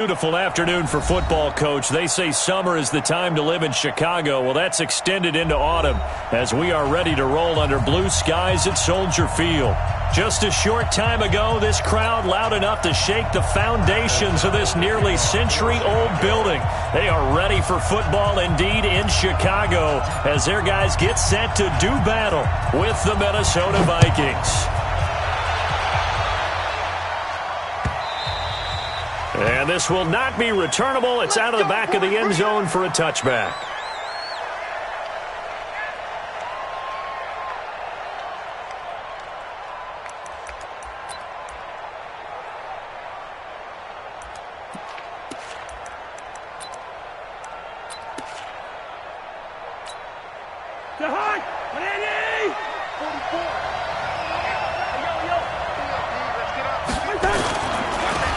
Beautiful afternoon for football, Coach. They say summer is the time to live in Chicago. Well, that's extended into autumn as we are ready to roll under blue skies at Soldier Field. Just a short time ago, this crowd loud enough to shake the foundations of this nearly century-old building. They are ready for football indeed in Chicago as their guys get set to do battle with the Minnesota Vikings. And this will not be returnable. It's out of the back of the end zone for a touchback.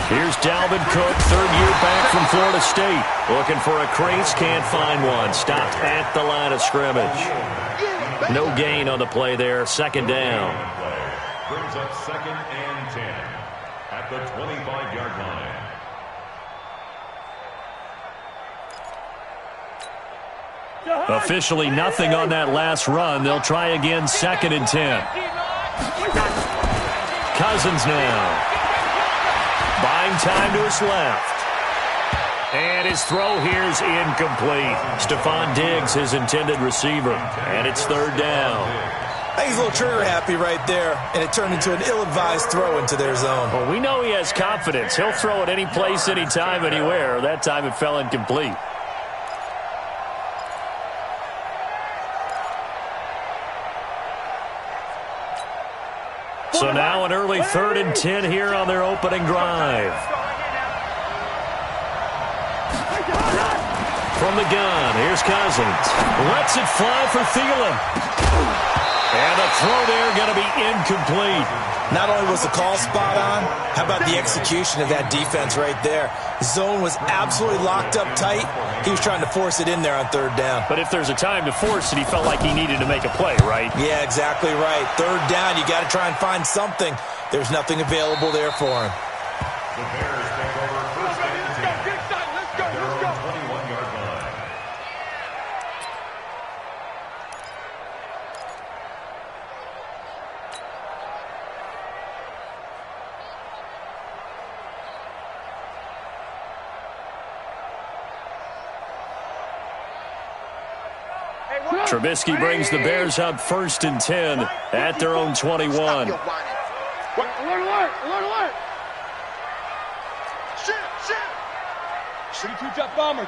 Here's Dalvin Cook, third year back from Florida State. Looking for a crease, can't find one. Stopped at the line of scrimmage. No gain on the play there, second down. Brings up 2nd and 10 at the 25-yard line. Officially nothing on that last run. They'll try again, 2nd and 10. Cousins now. Buying time to his left. And his throw here is incomplete. Stephon Diggs, his intended receiver. And it's third down. I think he's a little trigger happy right there, and it turned into an ill-advised throw into their zone. Well, we know he has confidence. He'll throw it any place, anytime, anywhere. That time it fell incomplete. So now an early 3rd and 10 here on their opening drive. From the gun, here's Cousins. Lets it fly for Thielen. And the throw there going to be incomplete. Not only was the call spot on, how about the execution of that defense right there? The zone was absolutely locked up tight. He was trying to force it in there on 3rd down. But if there's a time to force it, he felt like he needed to make a play, right? Yeah, exactly right. 3rd down, you got to try and find something. There's nothing available there for him. The Bears take over 1st and 10. Let's go. 21-yard line. Trubisky brings the Bears up 1st and 10 at their own 21. Alert! Shit! 22-jet bomber.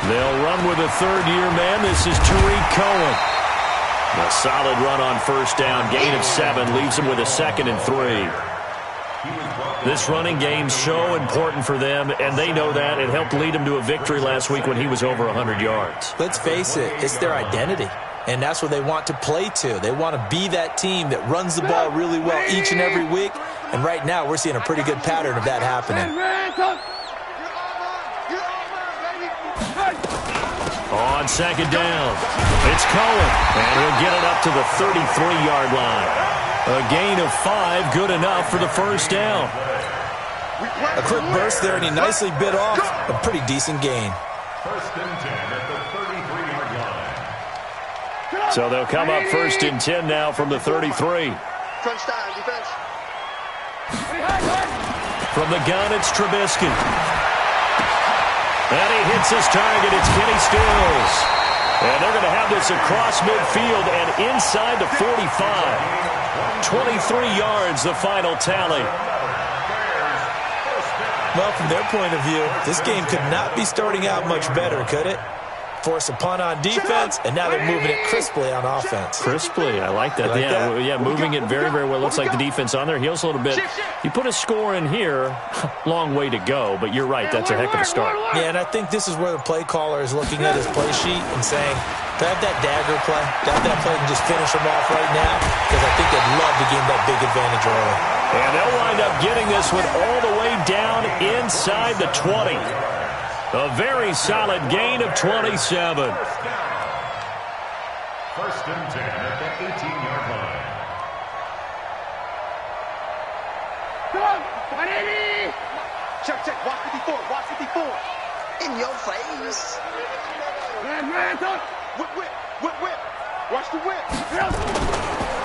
They'll run with a third-year man. This is Tariq Cohen. A solid run on 1st down. Gain of 7 leaves them with a 2nd and 3. This running game's so important for them, and they know that. It helped lead them to a victory last week when he was over 100 yards. Let's face it, it's their identity, and that's what they want to play to. They want to be that team that runs the ball really well each and every week, and right now we're seeing a pretty good pattern of that happening. On 2nd down, it's Cohen, and he'll get it up to the 33-yard line. A gain of 5, good enough for the 1st down. A quick burst there, and he nicely bit off a pretty decent gain. 1st and 10 at the 33-yard line. So they'll come up 1st and 10 now from the 33. Crunch time, defense. From the gun, it's Trubisky. And he hits his target. It's Kenny Stills. And they're going to have this across midfield and inside the 45. 23 yards, the final tally. Well, from their point of view, this game could not be starting out much better, could it? Force a punt on defense, and now they're moving it crisply on offense. Crisply, I like that. Yeah, moving it very, very well. Looks like the defense on their heels a little bit. You put a score in here, long way to go, but you're right, that's a heck of a start. Yeah, and I think this is where the play caller is looking at his play sheet and saying, to have that dagger play, to have that play and just finish them off right now, because I think they'd love to gain that big advantage early. And they'll wind up getting this one all the way down inside the 20. A very solid gain of 27. 1st and 10 at the 18-yard line. Come on, 180! Check, check. Watch 54. Watch 54. In your face. Whip, whip. Whip, whip. Watch the whip.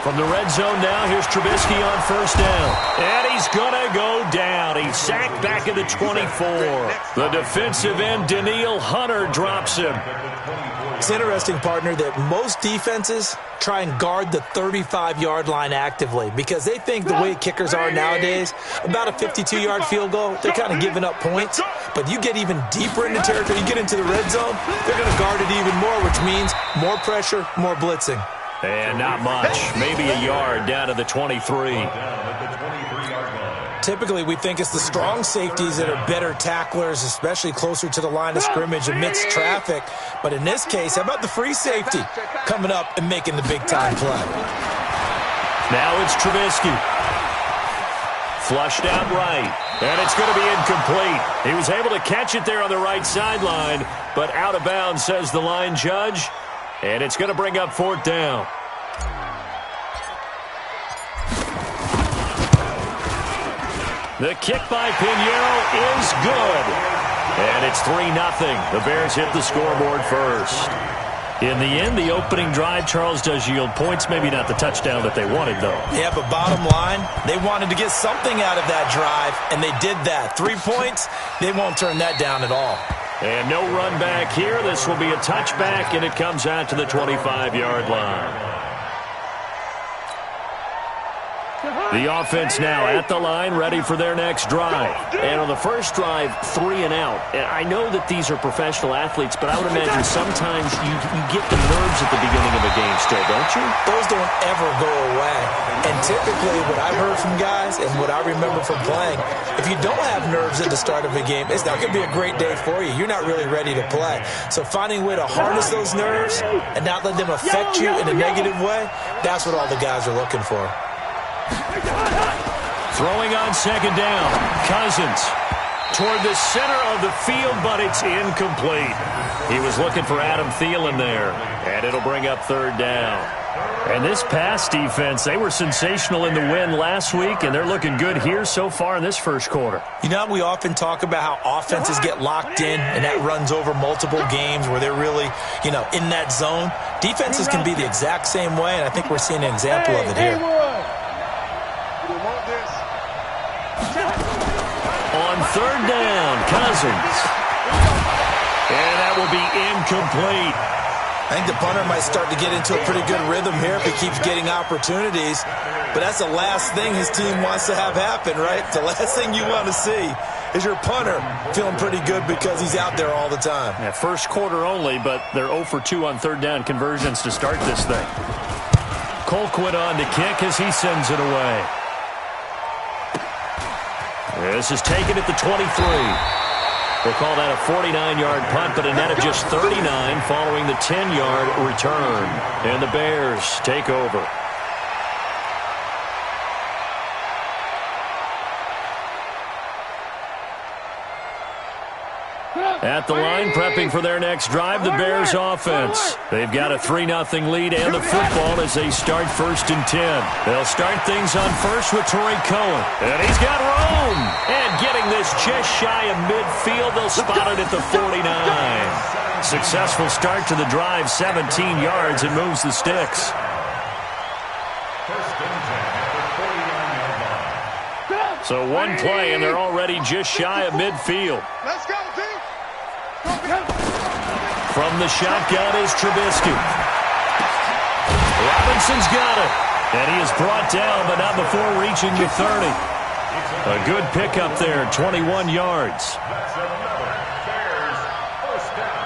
From the red zone now, here's Trubisky on first down. And he's going to go down. He's sacked back at the 24. The defensive end, Danielle Hunter, drops him. It's interesting, partner, that most defenses try and guard the 35-yard line actively because they think the way kickers are nowadays, about a 52-yard field goal, they're kind of giving up points. But you get even deeper into territory, you get into the red zone, they're going to guard it even more, which means more pressure, more blitzing. And not much. Maybe a yard down to the 23. Typically, we think it's the strong safeties that are better tacklers, especially closer to the line of scrimmage amidst traffic. But in this case, how about the free safety coming up and making the big-time play? Now it's Trubisky. Flushed out right. And it's going to be incomplete. He was able to catch it there on the right sideline, but out of bounds, says the line judge. And it's going to bring up fourth down. The kick by Pinheiro is good. And it's 3-0. The Bears hit the scoreboard first. In the end, the opening drive, Charles, does yield points. Maybe not the touchdown that they wanted, though. Yeah, but bottom line, they wanted to get something out of that drive, and they did that. 3 points, they won't turn that down at all. And no run back here. This will be a touchback, and it comes out to the 25-yard line. The offense now at the line, ready for their next drive. And on the first drive, 3 and out. And I know that these are professional athletes, but I would imagine sometimes you get the nerves at the beginning of a game still, don't you? Those don't ever go away. And typically what I've heard from guys and what I remember from playing, if you don't have nerves at the start of a game, it's not going to be a great day for you. You're not really ready to play. So finding a way to harness those nerves and not let them affect you in a negative way, that's what all the guys are looking for. Throwing on second down. Cousins toward the center of the field, but it's incomplete. He was looking for Adam Thielen there, and it'll bring up third down. And this pass defense, they were sensational in the win last week, and they're looking good here so far in this first quarter. You know, we often talk about how offenses get locked in, and that runs over multiple games where they're really, in that zone. Defenses can be the exact same way, and I think we're seeing an example of it here. On third down, Cousins. And that will be incomplete. I think the punter might start to get into a pretty good rhythm here if he keeps getting opportunities. But that's the last thing his team wants to have happen, right? The last thing you want to see is your punter feeling pretty good because he's out there all the time. Yeah, first quarter only, but they're 0 for 2 on third down conversions to start this thing. Colquitt on to kick as he sends it away. This is taken at the 23. We'll call that a 49-yard punt, but a net of just 39 following the 10-yard return. And the Bears take over. At the line, prepping for their next drive, the Bears offense. They've got a 3-0 lead and the football as they start 1st and 10. They'll start things on first with Torrey Cohen. And he's got room. And getting this just shy of midfield, they'll spot it at the 49. Successful start to the drive, 17 yards, and moves the sticks. So one play, and they're already just shy of midfield. Let's go, team. From the shotgun is Trubisky. Robinson's got it. And he is brought down, but not before reaching the 30. A good pickup there, 21 yards. That's another Bears first down.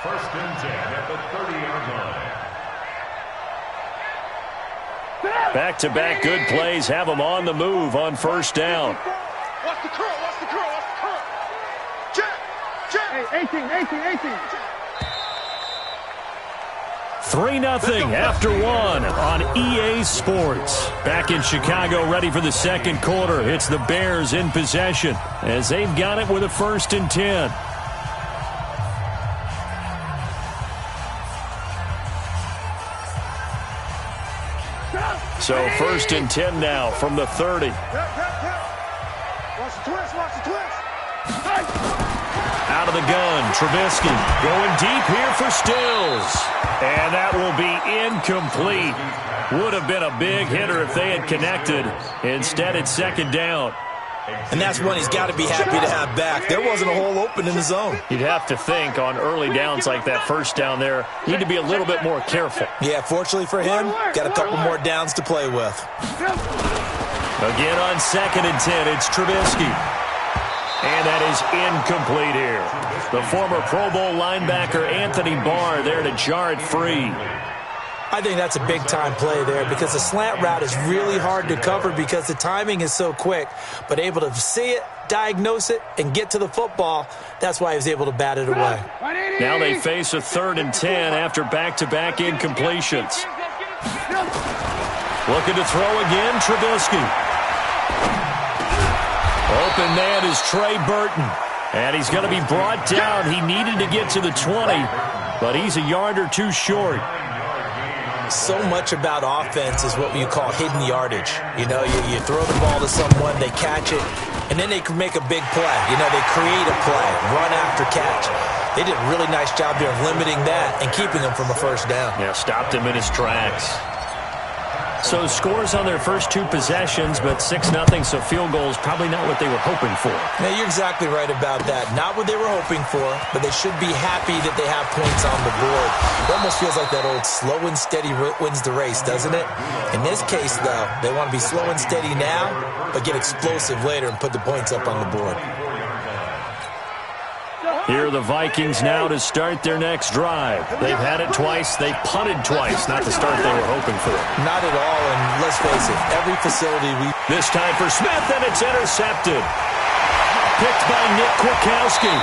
1st and 10 at the 30-yard line. Back-to-back good plays have them on the move on first down. Watch the curl, watch the curl, watch the curl. Check, check. Hey, 18. 3-0 after one on EA Sports. Back in Chicago, ready for the second quarter. It's the Bears in possession as they've got it with a 1st and 10. So 1st and 10 now from the 30. Watch the twist. Watch the twist. Out of the gun, Trubisky going deep here for Stills. And that will be incomplete. Would have been a big hitter if they had connected. Instead, it's second down. And that's one he's got to be happy to have back. There wasn't a hole open in the zone. You'd have to think on early downs like that first down there, need to be a little bit more careful. Yeah, fortunately for him, got a couple more downs to play with. Again on 2nd and 10, it's Trubisky. And that is incomplete here. The former Pro Bowl linebacker Anthony Barr there to jar it free. I think that's a big-time play there because the slant route is really hard to cover because the timing is so quick. But able to see it, diagnose it, and get to the football, that's why he was able to bat it away. Now they face a 3rd and 10 after back-to-back incompletions. Looking to throw again, Trubisky. Open man is Trey Burton. And he's going to be brought down. He needed to get to the 20, but he's a yard or two short. So much about offense is what you call hidden yardage. You know, you throw the ball to someone, they catch it, and then they can make a big play. You know, they create a play, run after catch. They did a really nice job there of limiting that and keeping him from a first down. Yeah, stopped him in his tracks. So scores on their first 2 possessions, but 6-0, so field goals probably not what they were hoping for. Yeah, you're exactly right about that. Not what they were hoping for, but they should be happy that they have points on the board. It almost feels like that old slow and steady wins the race, doesn't it? In this case, though, they want to be slow and steady now, but get explosive later and put the points up on the board. Here are the Vikings now to start their next drive. They've had it twice. They've punted twice. Not the start they were hoping for. Not at all, and let's face it, every facility This time for Smith, and it's intercepted. Picked by Nick Kwiatkowski.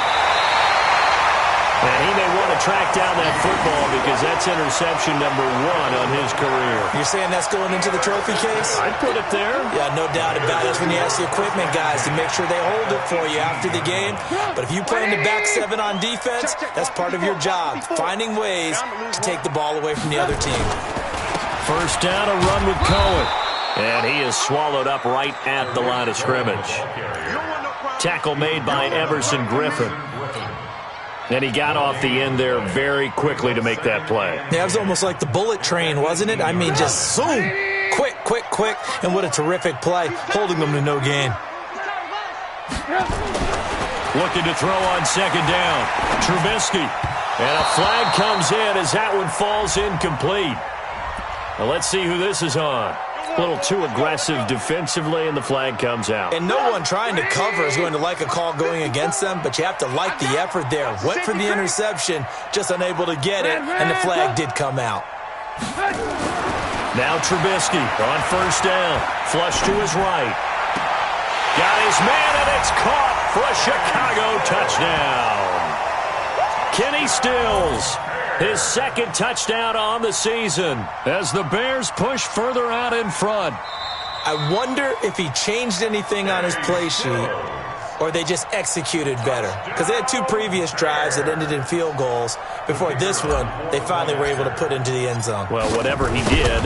And he may want to track down that football because that's interception number 1 on his career. You're saying that's going into the trophy case? I'd put it there. Yeah, no doubt about it. That's when you ask the equipment guys to make sure they hold it for you after the game. But if you play in the back 7 on defense, that's part of your job, finding ways to take the ball away from the other team. First down, a run with Cohen. And he is swallowed up right at the line of scrimmage. Tackle made by Everson Griffin. And he got off the end there very quickly to make that play. Yeah, it was almost like the bullet train, wasn't it? I mean, just zoom, quick, quick, quick, and what a terrific play, holding them to no gain. Looking to throw on 2nd down. Trubisky. And a flag comes in as that one falls incomplete. Now let's see who this is on. A little too aggressive defensively, and the flag comes out. And no one trying to cover is going to like a call going against them, but you have to like the effort there. Went for the interception, just unable to get it, and the flag did come out. Now Trubisky on first down. Flush to his right. Got his man, and it's caught for a Chicago touchdown. Kenny Stills. His 2nd touchdown on the season as the Bears push further out in front. I wonder if he changed anything on his play sheet or they just executed better. Because they had 2 previous drives that ended in field goals. Before this one, they finally were able to put into the end zone. Well, whatever he did,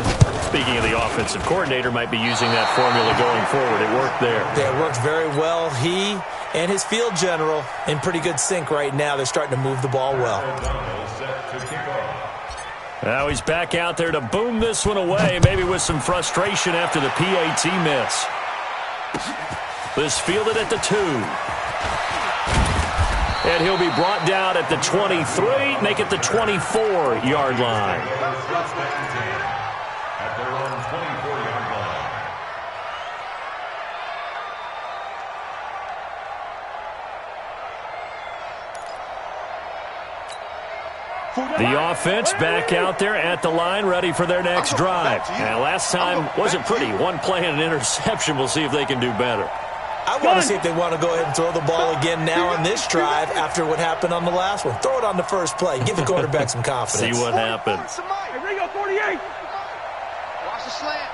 speaking of the offensive coordinator, might be using that formula going forward. It worked there. Yeah, it worked very well. He and his field general in pretty good sync right now. They're starting to move the ball well. Now he's back out there to boom this one away, maybe with some frustration after the PAT miss. This fielded at the 2. And he'll be brought down at the 23, make it the 24-yard line. At their own 24-yard line. The offense back out there at the line, ready for their next drive. And last time wasn't pretty. One play and an interception. We'll see if they can do better. I want to see if they want to go ahead and throw the ball again now on this drive after what happened on the last one. Throw it on the first play. Give the quarterback some confidence. See what happens. Hey, Ringo, 48. Watch the slant.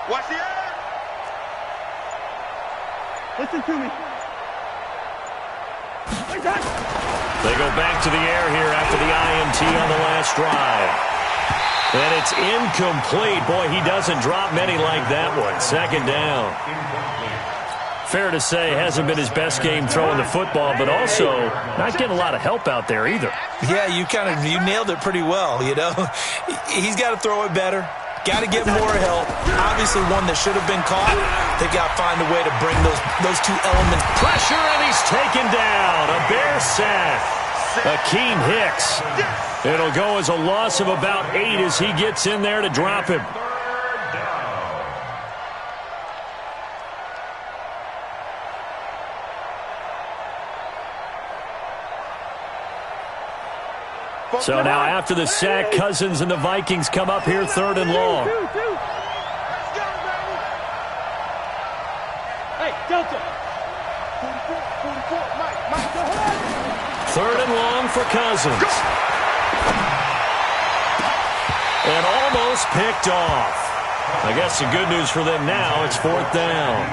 Watch the air. Listen to me. They go back to the air here after the INT on the last drive. And it's incomplete. Boy, he doesn't drop many like that one. 2nd down. Fair to say, hasn't been his best game throwing the football, but also not getting a lot of help out there either. Yeah, you nailed it pretty well, you know. He's got to throw it better. Got to get more help. Obviously one that should have been caught. They got to find a way to bring those two elements. Pressure, and he's taken down. A Bear sack. Akeem Hicks. It'll go as a loss of about 8 as he gets in there to drop him. So now after the sack, Cousins and the Vikings come up here 3rd and long. Hey, Delta. 44, Mike, go ahead. 3rd and long for Cousins. And almost picked off. I guess the good news for them now, it's 4th down.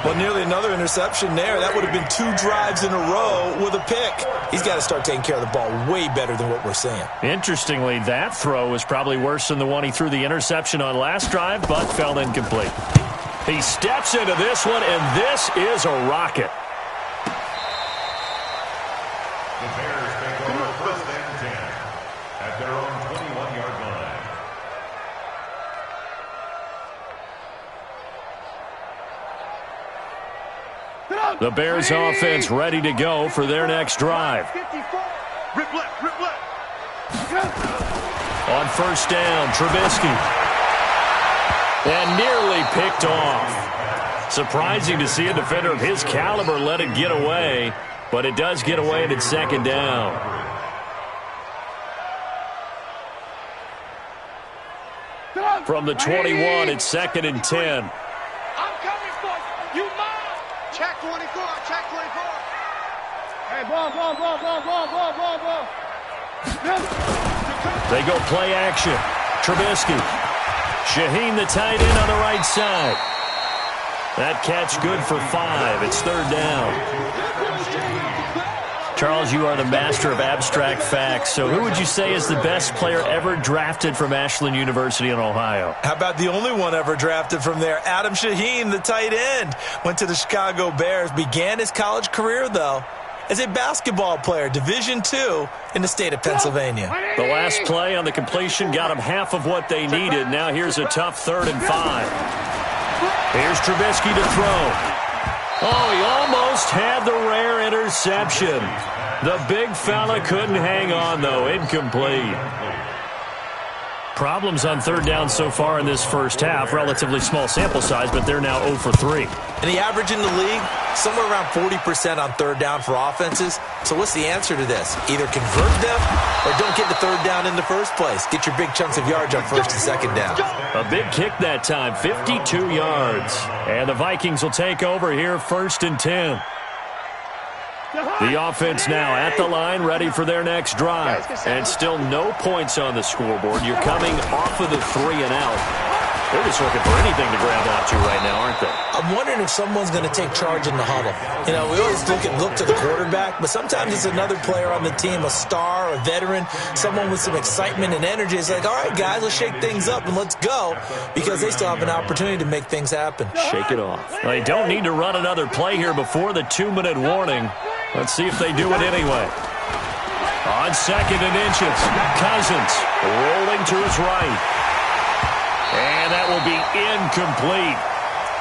Well, nearly another interception there. That would have been 2 drives in a row with a pick. He's got to start taking care of the ball way better than what we're seeing. Interestingly, that throw was probably worse than the one he threw the interception on last drive, but fell incomplete. He steps into this one, and this is a rocket. The Bears take over 1st and 10 at their own 21-yard line. The Bears offense ready to go for their next drive. Rip left. On 1st down, Trubisky. And nearly picked off. Surprising to see a defender of his caliber let it get away, but it does get away and it's 2nd down. From the 21, it's 2nd and 10. I'm coming for you. You mine. Check 24. Check 24. Hey, ball. They go play action. Trubisky. Shaheen, the tight end, on the right side. That catch good for 5. It's 3rd down. Charles, you are the master of abstract facts. So who would you say is the best player ever drafted from Ashland University in Ohio? How about the only one ever drafted from there? Adam Shaheen, the tight end. Went to the Chicago Bears. Began his college career, though, as a basketball player, Division II in the state of Pennsylvania. The last play on the completion got them half of what they needed. Now here's a tough 3rd and 5. Here's Trubisky to throw. Oh, he almost had the rare interception. The big fella couldn't hang on, though. Incomplete. Problems on 3rd down so far in this first half. Relatively small sample size, but they're now 0 for 3. And the average in the league, somewhere around 40% on 3rd down for offenses. So what's the answer to this? Either convert them or don't get the 3rd down in the first place. Get your big chunks of yards on 1st and 2nd down. A big kick that time, 52 yards. And the Vikings will take over here 1st and 10. The offense now at the line, ready for their next drive. And still no points on the scoreboard. You're coming off of the 3 and out. They're just looking for anything to grab onto right now, aren't they? I'm wondering if someone's going to take charge in the huddle. You know, we always look to the quarterback, but sometimes it's another player on the team, a star, a veteran, someone with some excitement and energy. It's like, all right, guys, let's shake things up and let's go, because they still have an opportunity to make things happen. Shake it off. They don't need to run another play here before the 2-minute warning. Let's see if they do it anyway. On 2nd and inches, Cousins rolling to his right. And that will be incomplete.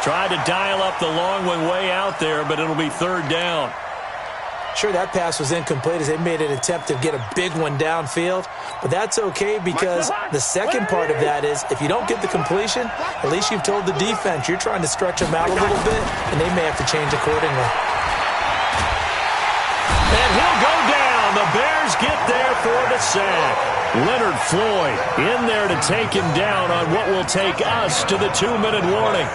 Tried to dial up the long one way out there, but it'll be 3rd down. Sure, that pass was incomplete as they made an attempt to get a big one downfield, but that's okay because the second part of that is if you don't get the completion, at least you've told the defense you're trying to stretch them out a little bit, and they may have to change accordingly. And he'll go down. The Bears get there for the sack. Leonard Floyd in there to take him down on what will take us to the 2-minute warning.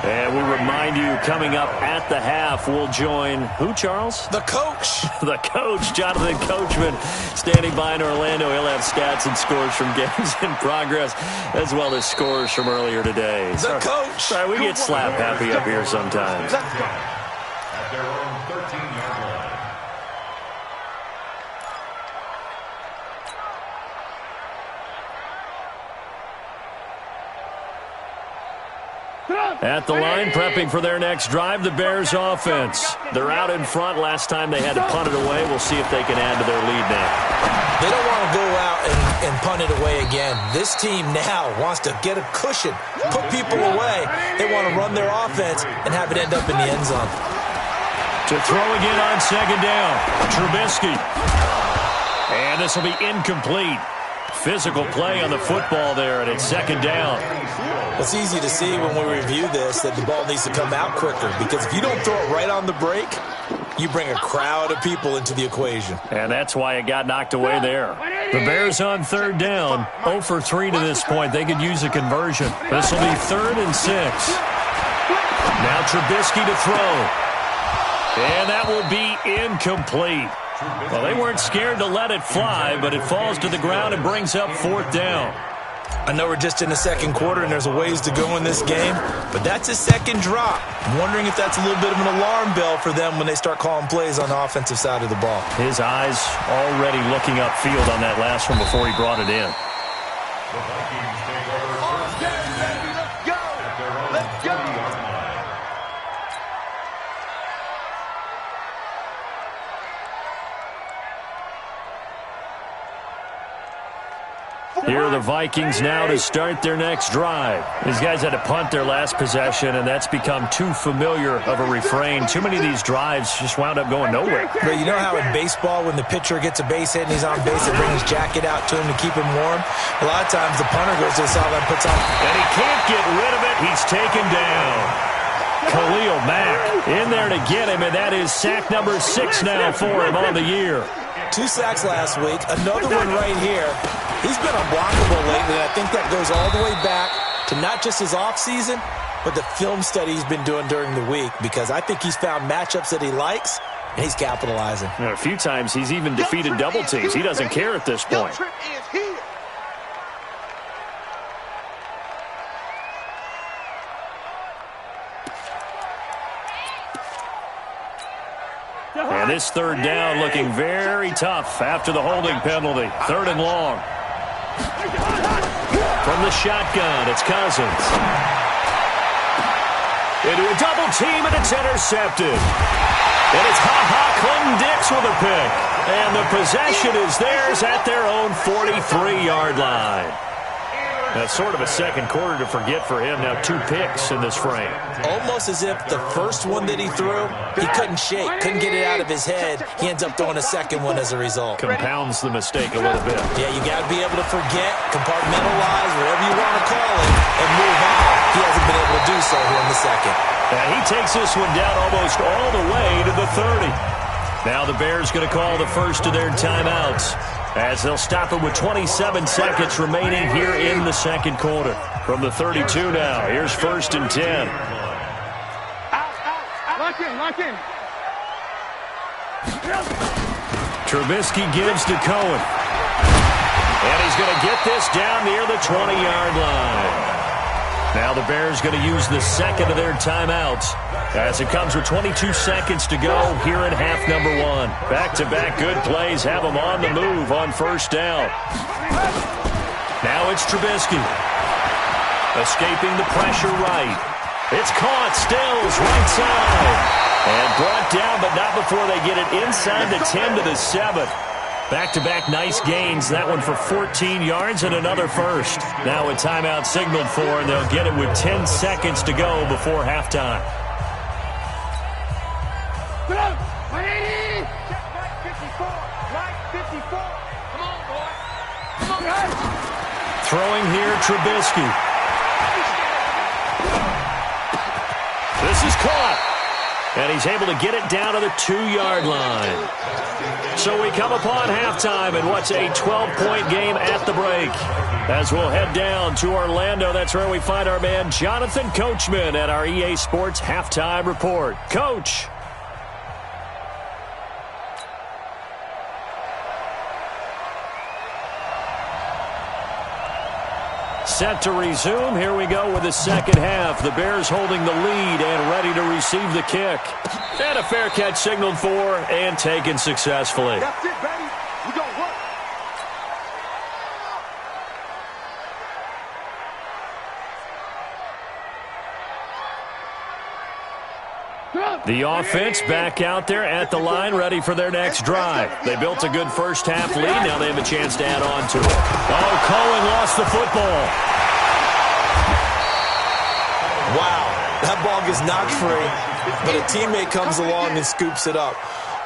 And we remind you, coming up at the half, we'll join who, Charles? The coach. The coach, Jonathan Coachman, standing by in Orlando. He'll have stats and scores from games in progress, as well as scores from earlier today. The coach. Sorry, we get slap happy up here sometimes. At their own 13-yard line. At the line, prepping for their next drive, the Bears offense. They're out in front. Last time they had to punt it away. We'll see if they can add to their lead now. They don't want to go out and punt it away again. This team now wants to get a cushion, put people away. They want to run their offense and have it end up in the end zone. To throw again on second down, Trubisky. And this will be incomplete. Physical play on the football there, and it's second down. It's easy to see when we review this that the ball needs to come out quicker, because if you don't throw it right on the break, you bring a crowd of people into the equation. And that's why it got knocked away there. The Bears on third down, 0 for 3 to this point. They could use a conversion. This will be 3rd and 6. Now Trubisky to throw. And that will be incomplete. Well, they weren't scared to let it fly, but it falls to the ground and brings up 4th down. I know we're just in the second quarter and there's a ways to go in this game, but that's a second drop. I'm wondering if that's a little bit of an alarm bell for them when they start calling plays on the offensive side of the ball. His eyes already looking upfield on that last one before he brought it in. The Vikings take over first and 10 at their own 40-yard line. Here are the Vikings now to start their next drive. These guys had to punt their last possession, and that's become too familiar of a refrain. Too many of these drives just wound up going nowhere. But you know how in baseball, when the pitcher gets a base hit and he's on base, they bring his jacket out to him to keep him warm? A lot of times the punter goes to the sideline and puts on... And he can't get rid of it. He's taken down. Khalil Mack in there to get him, and that is sack number 6 now for him on the year. 2 sacks last week, another one right here. He's been unblockable lately, and I think that goes all the way back to not just his offseason, but the film study he's been doing during the week, because I think he's found matchups that he likes, and he's capitalizing. And a few times he's even defeated double teams. He doesn't care at this point. And this 3rd down looking very tough after the holding penalty. 3rd and long. From the shotgun, it's Cousins. Into a double team, and it's intercepted. And it's Clinton-Dix with a pick. And the possession is theirs at their own 43-yard line. That's sort of a second quarter to forget for him. Now 2 picks in this frame. Almost as if the first one that he threw, he couldn't shake, couldn't get it out of his head. He ends up throwing a second one as a result. Compounds the mistake a little bit. Yeah, you got to be able to forget, compartmentalize, whatever you want to call it, and move on. He hasn't been able to do so here in the second. And he takes this one down almost all the way to the 30. Now the Bears going to call the first of their timeouts, as they'll stop it with 27 seconds remaining here in the second quarter. From the 32 now, here's 1st and 10. Lock in. Trubisky gives to Cohen. And he's going to get this down near the 20-yard line. Now the Bears going to use the second of their timeouts, as it comes with 22 seconds to go here in half number 1. Back-to-back good plays have them on the move on 1st down. Now it's Trubisky. Escaping the pressure right. It's caught, Stills, right side. And brought down, but not before they get it inside the 10 to the 7. Back-to-back nice gains. That one for 14 yards and another first. Now a timeout signaled for, and they'll get it with 10 seconds to go before halftime. Throwing here, Trubisky. This is caught. And he's able to get it down to the 2-yard line. So we come upon halftime in what's a 12-point game at the break. As we'll head down to Orlando, that's where we find our man Jonathan Coachman at our EA Sports Halftime Report. Coach. Set to resume. Here we go with the second half. The Bears holding the lead and ready to receive the kick. And a fair catch signaled for and taken successfully. That's it, baby. We gonna work. The offense back out there at the line, ready for their next drive. They built a good first-half lead. Now they have a chance to add on to it. Oh, Cohen lost the football. Wow, that ball gets knocked free, but a teammate comes along and scoops it up.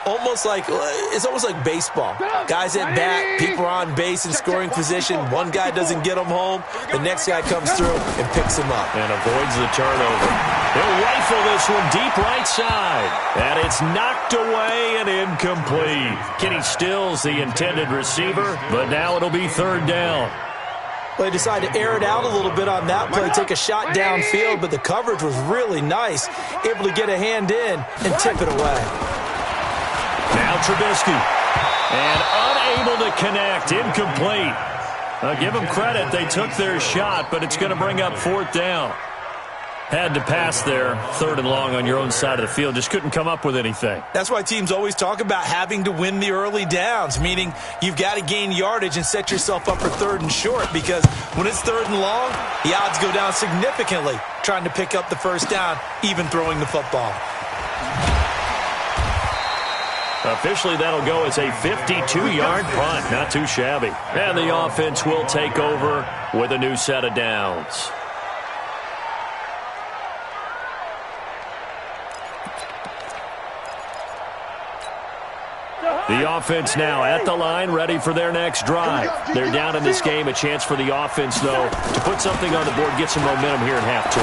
It's almost like baseball. Guys at bat, people are on base in scoring position. One guy doesn't get them home. The next guy comes through and picks him up. And avoids the turnover. He'll rifle this one deep right side. And it's knocked away and incomplete. Kenny Stills, the intended receiver, but now it'll be third down. Well, they decided to air it out a little bit on that play, take a shot downfield, but the coverage was really nice. Able to get a hand in and tip it away. Now Trubisky, and unable to connect, incomplete. Give them credit, they took their shot, but it's going to bring up fourth down. Had to pass there, third and long on your own side of the field. Just couldn't come up with anything. That's why teams always talk about having to win the early downs, meaning you've got to gain yardage and set yourself up for third and short, because when it's third and long, the odds go down significantly trying to pick up the first down, even throwing the football. Officially, that'll go as a 52-yard punt. Not too shabby. And the offense will take over with a new set of downs. The offense now at the line, ready for their next drive. They're down in this game. A chance for the offense, though, to put something on the board, get some momentum here in half two.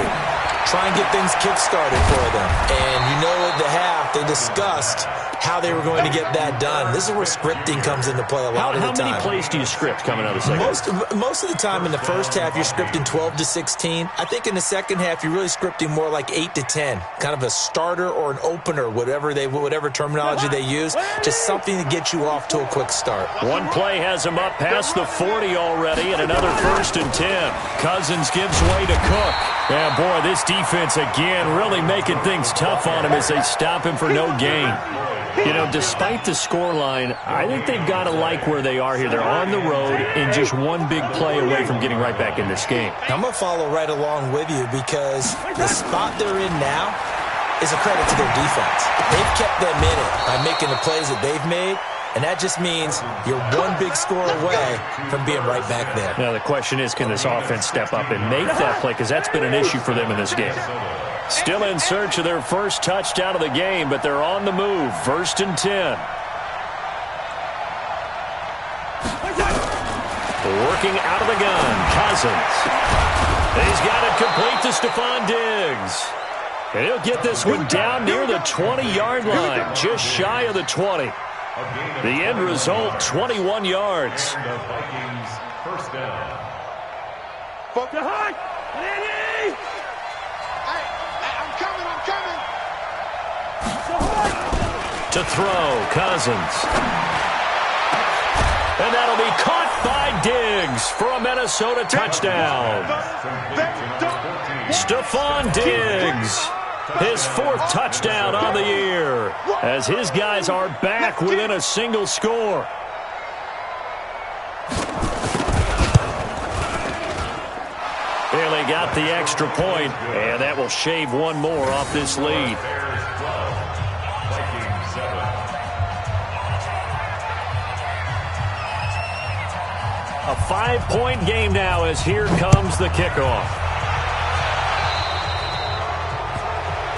Try and get things kick-started for them. And you know at the half, they discussed how they were going to get that done. This is where scripting comes into play a lot of the time. How many plays do you script coming out of the second? Most of the time in the first half, you're scripting 12 to 16. I think in the second half, you're really scripting more like 8 to 10. Kind of a starter or an opener, whatever terminology they use. Just something to get you off to a quick start. One play has them up past the 40 already, and another 1st and 10. Cousins gives way to Cook. Yeah, boy, this defense again really making things tough on him as they stop him for no gain. You know, despite the scoreline, I think they've got to like where they are here. They're on the road and just one big play away from getting right back in this game. I'm going to follow right along with you because the spot they're in now is a credit to their defense. They've kept them in it by making the plays that they've made, and that just means you're one big score away from being right back there. Now, the question is, can this offense step up and make that play? Because that's been an issue for them in this game. Still in search of their first touchdown of the game, but they're on the move. 1st and 10. Working out of the gun, Cousins. He's got it complete to Stephon Diggs. He'll get this one down near the 20-yard line, just shy of the 20. The end result, 21 yards. First down. To throw, Cousins. And that'll be caught by Diggs for a Minnesota touchdown. Stephon Diggs, his 4th touchdown on the year, as his guys are back within a single score. Barely got the extra point, and that will shave one more off this lead. A 5-point game now as here comes the kickoff.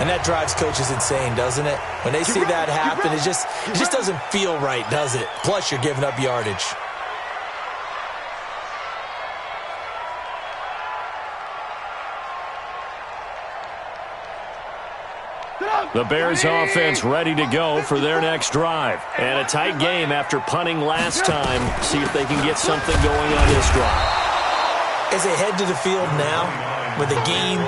And that drives coaches insane, doesn't it? When they see that happen, it just doesn't feel right, does it? Plus, you're giving up yardage. The Bears offense ready to go for their next drive. And a tight game after punting last time. See if they can get something going on this drive. As they head to the field now, with the game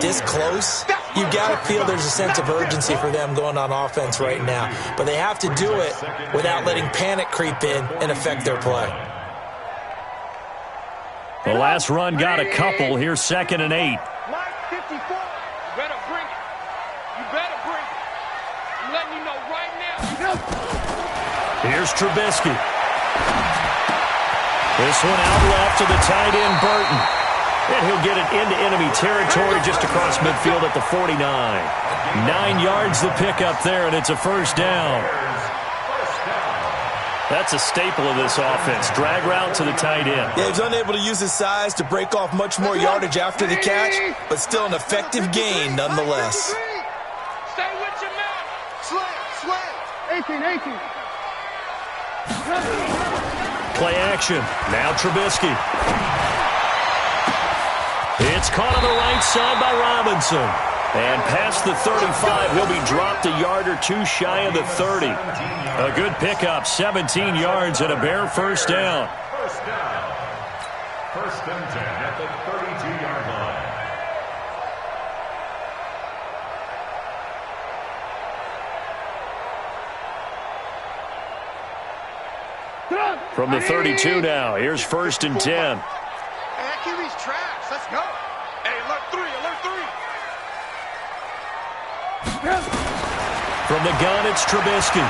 this close, you've got to feel there's a sense of urgency for them going on offense right now. But they have to do it without letting panic creep in and affect their play. The last run got a couple. Here's 2nd and 8. Here's Trubisky. This one out left to the tight end, Burton. And he'll get it into enemy territory just across midfield at the 49. 9 yards the pickup there, and it's a first down. That's a staple of this offense. Drag route to the tight end. Yeah, he's unable to use his size to break off much more yardage after the catch, but still an effective gain nonetheless. Stay with your man. Slant. 18. Play action. Now Trubisky. It's caught on the right side by Robinson. And past the 35, he'll be dropped a yard or two shy of the 30. A good pickup, 17 yards and a bare first down. First down. First and 10 at the 32-yard line. From the 32 now, here's first and 10. Hey, that QB's trash. Let's go. Hey, alert 3. From the gun, it's Trubisky.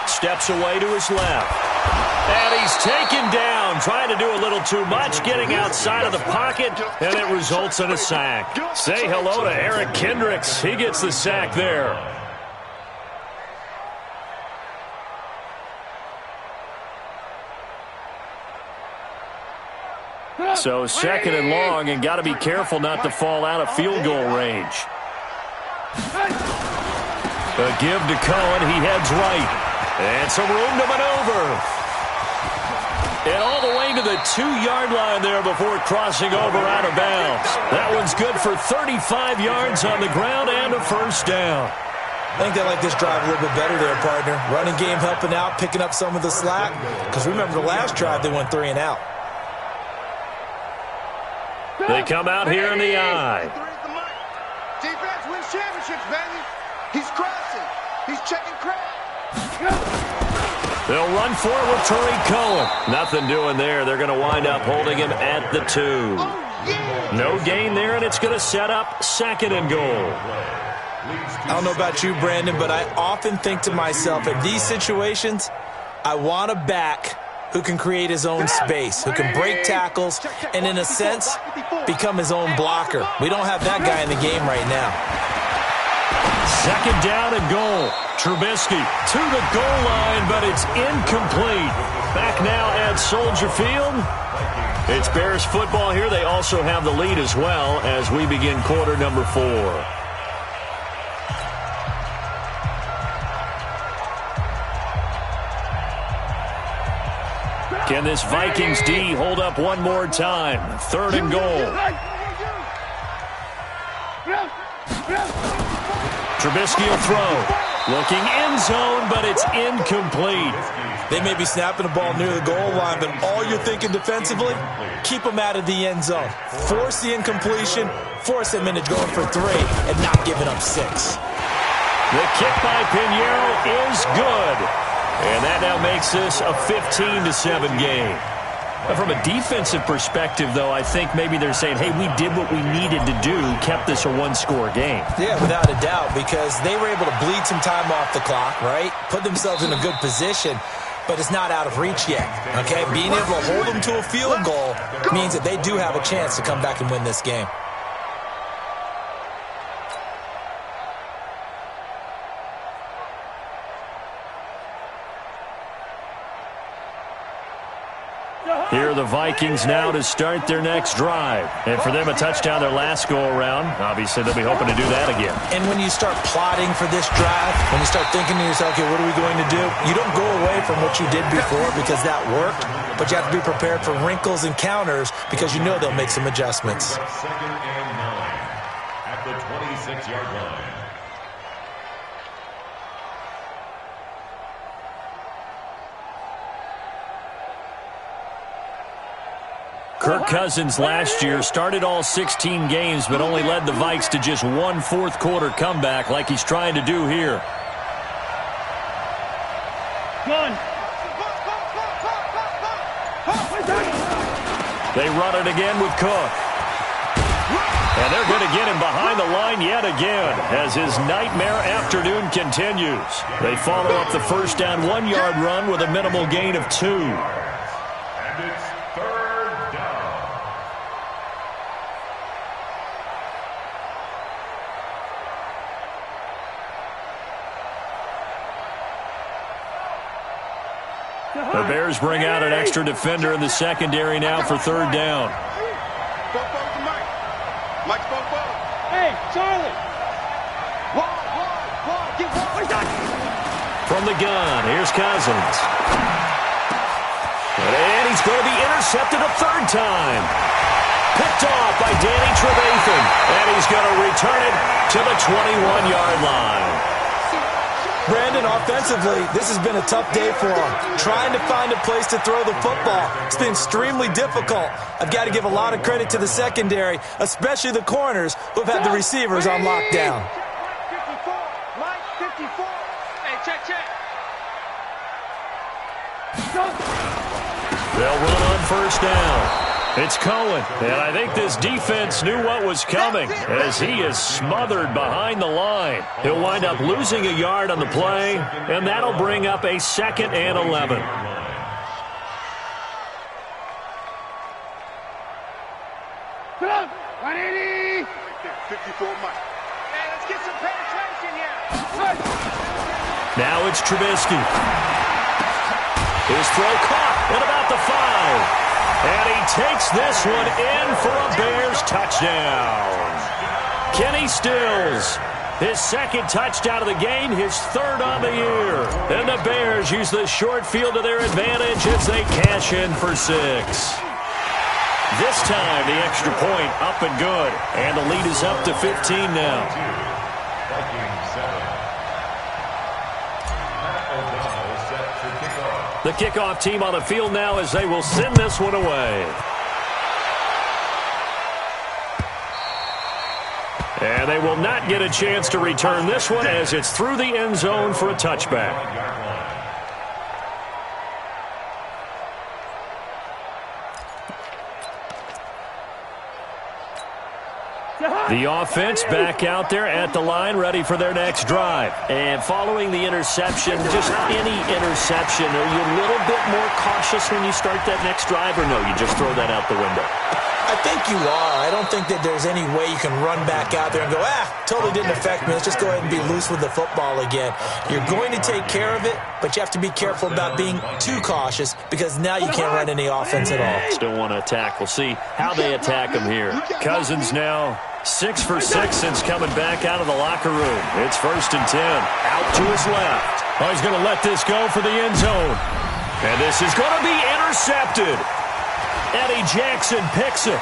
Steps away to his left. And he's taken down, trying to do a little too much, getting outside of the pocket, and it results in a sack. Say hello to Eric Kendricks. He gets the sack there. So second and long, and got to be careful not to fall out of field goal range. A give to Cohen. He heads right. And some room to maneuver. And all the way to the 2-yard line there before crossing over out of bounds. That one's good for 35 yards on the ground and a first down. I think they like this drive a little bit better there, partner. Running game helping out, picking up some of the slack. Because remember the last drive, they went 3 and out. They come out here in the eye. Defense wins championships, baby. He's crossing. He's checking crack. They'll run for it with Tariq Cohen. Nothing doing there. They're going to wind up holding him at the 2. No gain there, and it's going to set up second and goal. I don't know about you, Brandon, but I often think to myself, in these situations, I want a back who can create his own space, who can break tackles, and in a sense, become his own blocker. We don't have that guy in the game right now. Second down and goal. Trubisky to the goal line, but it's incomplete. Back now at Soldier Field. It's Bears football here. They also have the lead as well as we begin quarter number 4. Can this Vikings D hold up one more time? Third and goal. Trubisky will throw. Looking end zone, but it's incomplete. They may be snapping the ball near the goal line, but all you're thinking defensively, keep them out of the end zone. Force the incompletion, force them into going for 3, and not giving up 6. The kick by Pinheiro is good. And that now makes this a 15-7 game. From a defensive perspective, though, I think maybe they're saying, hey, we did what we needed to do, kept this a one-score game. Yeah, without a doubt, because they were able to bleed some time off the clock, right? Put themselves in a good position, but it's not out of reach yet, okay? Being able to hold them to a field goal means that they do have a chance to come back and win this game. Here are the Vikings now to start their next drive. And for them, a touchdown their last go-around. Obviously, they'll be hoping to do that again. And when you start plotting for this drive, when you start thinking to yourself, okay, what are we going to do? You don't go away from what you did before because that worked, but you have to be prepared for wrinkles and counters because you know they'll make some adjustments. Second and 9 at the 26-yard line. Kirk Cousins last year started all 16 games but only led the Vikes to just one fourth-quarter comeback like he's trying to do here. They run it again with Cook. And they're going to get him behind the line yet again as his nightmare afternoon continues. They follow up the first down 1-yard run with a minimal gain of 2. And it's third down. The Bears bring out an extra defender in the secondary now for third down. Mike's both. Hey, Charlie. From the gun, here's Cousins. And he's going to be intercepted a third time. Picked off by Danny Trevathan. And he's going to return it to the 21-yard line. Brandon, offensively, this has been a tough day for him. Trying to find a place to throw the football. It's been extremely difficult. I've got to give a lot of credit to the secondary, especially the corners who have had the receivers on lockdown. Mike 54. Hey, check. They'll run on first down. It's Cohen, and I think this defense knew what was coming as he is smothered behind the line. He'll wind up losing a yard on the play, and that'll bring up a 2nd and 11. Come on, 180. 54 Mike. Hey, let's get some penetration here. Now it's Trubisky. His throw caught at about the 5. And he takes this one in for a Bears touchdown. Kenny Stills, his 2nd touchdown of the game, his 3rd on the year. And the Bears use the short field to their advantage as they cash in for 6. This time, the extra point up and good. And the lead is up to 15 now. The kickoff team on the field now as they will send this one away. And they will not get a chance to return this one as it's through the end zone for a touchback. The offense back out there at the line, ready for their next drive. And following the interception, just any interception, are you a little bit more cautious when you start that next drive, or no, you just throw that out the window? I think you are. I don't think that there's any way you can run back out there and go, totally didn't affect me. Let's just go ahead and be loose with the football again. You're going to take care of it, but you have to be careful about being too cautious because now you can't run any offense at all. Still want to attack. We'll see how they attack him here. Cousins now 6 for 6 since coming back out of the locker room. It's 1st and 10. Out to his left. Oh, he's going to let this go for the end zone. And this is going to be intercepted. Eddie Jackson picks it.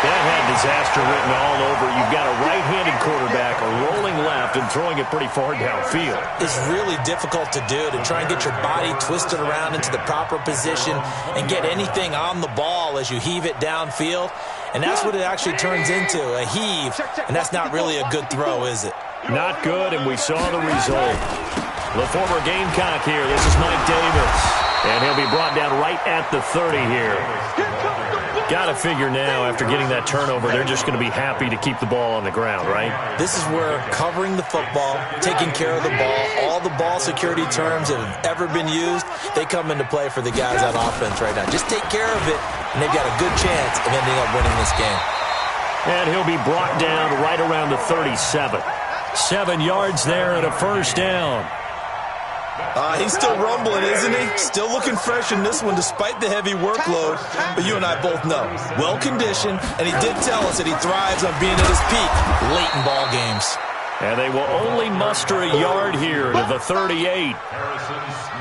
That had disaster written all over. You've got a right-handed quarterback rolling left and throwing it pretty far downfield. It's really difficult to do, to try and get your body twisted around into the proper position and get anything on the ball as you heave it downfield. And that's what it actually turns into, a heave. And that's not really a good throw, is it? Not good, and we saw the result. The former Gamecock here. This is Mike Davis. And he'll be brought down right at the 30 here. Got to figure now, after getting that turnover, they're just going to be happy to keep the ball on the ground, right? This is where covering the football, taking care of the ball, all the ball security terms that have ever been used, they come into play for the guys on offense right now. Just take care of it, and they've got a good chance of ending up winning this game. And he'll be brought down right around the 37. 7 yards there and a 1st down. He's still rumbling, isn't he? Still looking fresh in this one despite the heavy workload. But you and I both know, well-conditioned, and he did tell us that he thrives on being at his peak late in ball games. And they will only muster a yard here to the 38.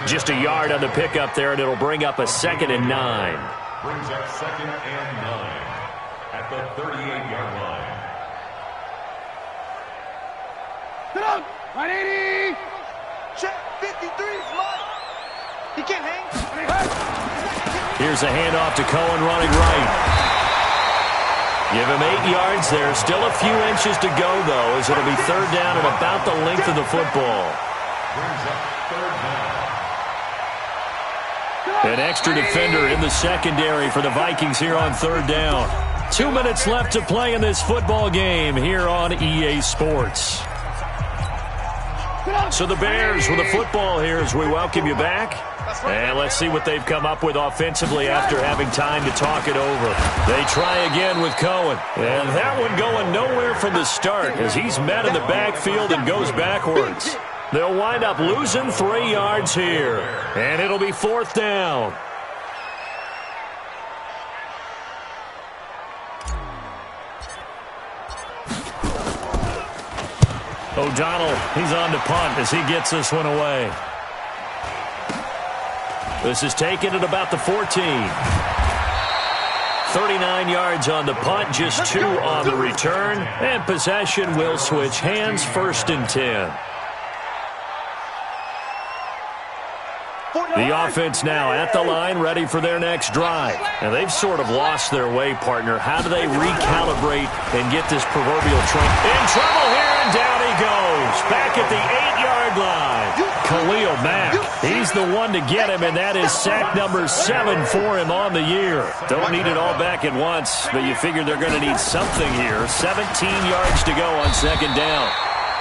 Just a yard on the pickup there, and it'll bring up a 2nd and 9. Brings up 2nd and 9 at the 38-yard line. Sit down, 180. Check 53's Mike. He can't hang. Here's a handoff to Cohen running right. Give him 8 yards there. Still a few inches to go, though, as it'll be 3rd down and about the length of the football. Brings up 3rd down. An extra defender in the secondary for the Vikings here on 3rd down. 2 minutes left to play in this football game here on EA Sports. So the Bears with the football here as we welcome you back. And let's see what they've come up with offensively after having time to talk it over. They try again with Cohen. And that one going nowhere from the start as he's met in the backfield and goes backwards. They'll wind up losing 3 yards here, and it'll be 4th down. O'Donnell, he's on to punt as he gets this one away. This is taken at about the 14. 39 yards on the punt, just 2 on the return, and possession will switch hands, 1st and 10. The offense now at the line, ready for their next drive. And they've sort of lost their way, partner. How do they recalibrate and get this proverbial train? In trouble here, and down he goes. Back at the 8-yard line. Khalil Mack, he's the one to get him, and that is sack number 7 for him on the year. Don't need it all back at once, but you figure they're going to need something here. 17 yards to go on 2nd down.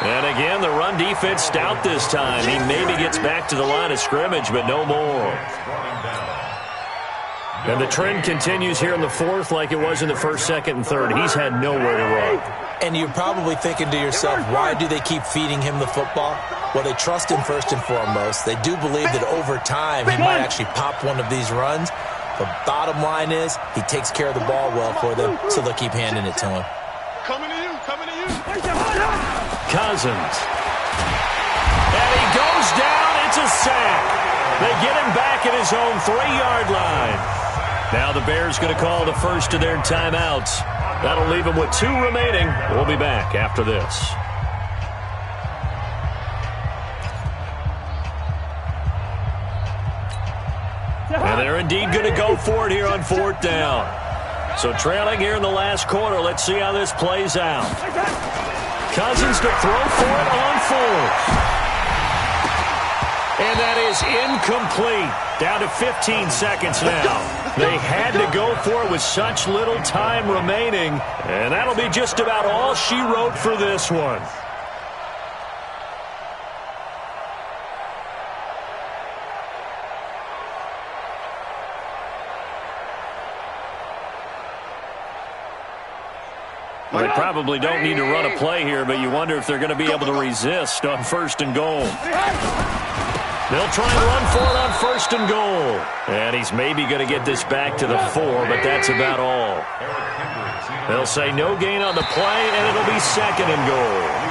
And again, the run defense stout this time. He maybe gets back to the line of scrimmage, but no more. And the trend continues here in the 4th like it was in the 1st, 2nd, and 3rd. He's had nowhere to run. And you're probably thinking to yourself, why do they keep feeding him the football? Well, they trust him first and foremost. They do believe that over time he might actually pop one of these runs. But bottom line is he takes care of the ball well for them, so they'll keep handing it to him. Coming to you, coming to you. Cousins. And he goes down. It's a sack. They get him back at his own 3-yard line. Now the Bears going to call the first of their timeouts. That'll leave them with 2 remaining. We'll be back after this. And they're indeed going to go for it here on 4th down. So trailing here in the last quarter. Let's see how this plays out. Cousins to throw for it on 4th. And that is incomplete. Down to 15 seconds now. They had to go for it with such little time remaining. And that'll be just about all she wrote for this one. Well, they probably don't need to run a play here, but you wonder if they're going to be able to resist on 1st and goal. They'll try and run for it on 1st and goal. And he's maybe going to get this back to the 4, but that's about all. They'll say no gain on the play, and it'll be 2nd and goal.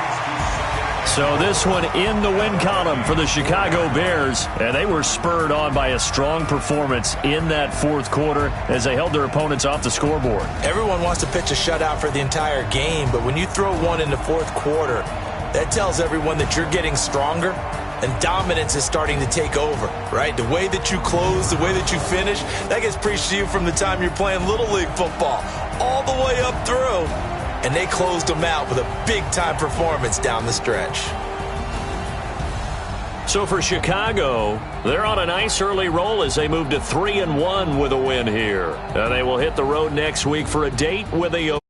So this one in the win column for the Chicago Bears, and they were spurred on by a strong performance in that 4th quarter as they held their opponents off the scoreboard. Everyone wants to pitch a shutout for the entire game, but when you throw one in the 4th quarter, that tells everyone that you're getting stronger and dominance is starting to take over, right? The way that you close, the way that you finish, that gets preached to you from the time you're playing Little League football all the way up through. And they closed them out with a big-time performance down the stretch. So for Chicago, they're on a nice early roll as they move to 3-1 with a win here. And they will hit the road next week for a date with a